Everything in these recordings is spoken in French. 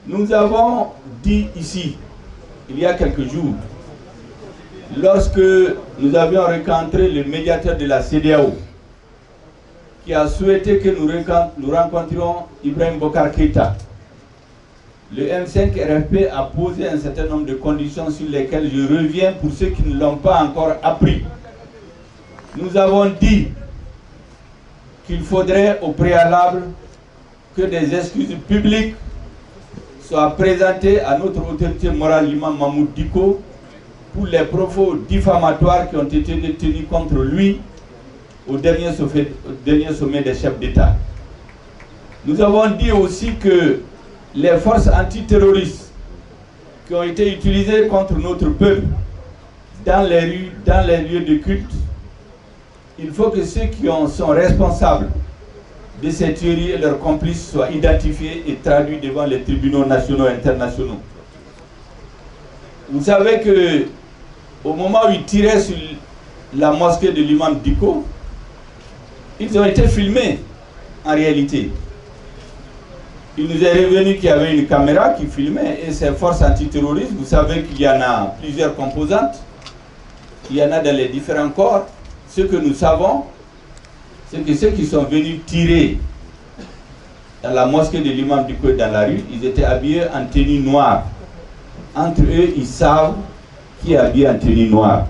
Nous avons dit ici, il y a quelques jours, lorsque nous avions rencontré le médiateur de la CEDEAO, qui a souhaité que nous rencontrions Ibrahim Boubacar Keïta, le M5 RFP a posé un certain nombre de conditions sur lesquelles je reviens pour ceux qui ne l'ont pas encore appris. Nous avons dit qu'il faudrait au préalable que des excuses publiques soient présentées à notre autorité morale, l'imam Mahmoud Dicko, pour les propos diffamatoires qui ont été tenus contre lui au dernier sommet des chefs d'État. Nous avons dit aussi que les forces antiterroristes qui ont été utilisées contre notre peuple dans les rues, dans les lieux de culte, il faut que ceux qui sont responsables de ces tueries et leurs complices soient identifiés et traduits devant les tribunaux nationaux et internationaux. Vous savez que au moment où ils tiraient sur la mosquée de l'imam Dicko, ils ont été filmés en réalité. Il nous est revenu qu'il y avait une caméra qui filmait et ces forces antiterroristes, vous savez qu'il y en a plusieurs composantes, il y en a dans les différents corps. Ce que nous savons, c'est que ceux qui sont venus tirer dans la mosquée de l'imam Dicko dans la rue, ils étaient habillés en tenue noire. Entre eux, ils savent qui est habillé en tenue noire.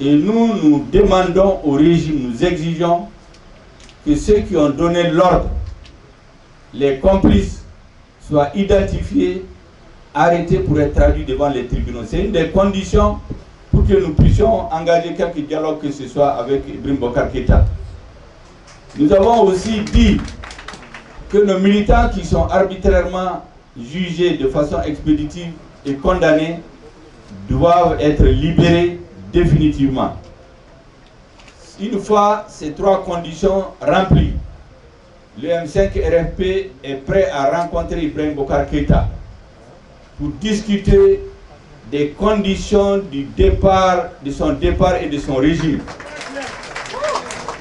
Et nous demandons au régime, nous exigeons que ceux qui ont donné l'ordre, les complices, soient identifiés, arrêtés pour être traduits devant les tribunaux. C'est une des conditions pour que nous puissions engager quelque dialogue que ce soit avec Ibrahim Boubacar Keïta. Nous avons aussi dit que nos militants qui sont arbitrairement jugés de façon expéditive et condamnés doivent être libérés définitivement. Une fois ces trois conditions remplies, le M5 RFP est prêt à rencontrer Ibrahim Boubacar Keïta pour discuter des conditions du départ, de son départ et de son régime,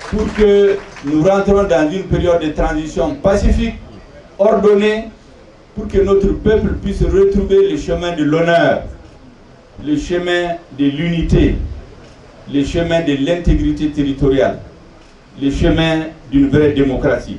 pour que nous rentrons dans une période de transition pacifique, ordonnée, pour que notre peuple puisse retrouver le chemin de l'honneur, le chemin de l'unité, le chemin de l'intégrité territoriale, le chemin d'une vraie démocratie.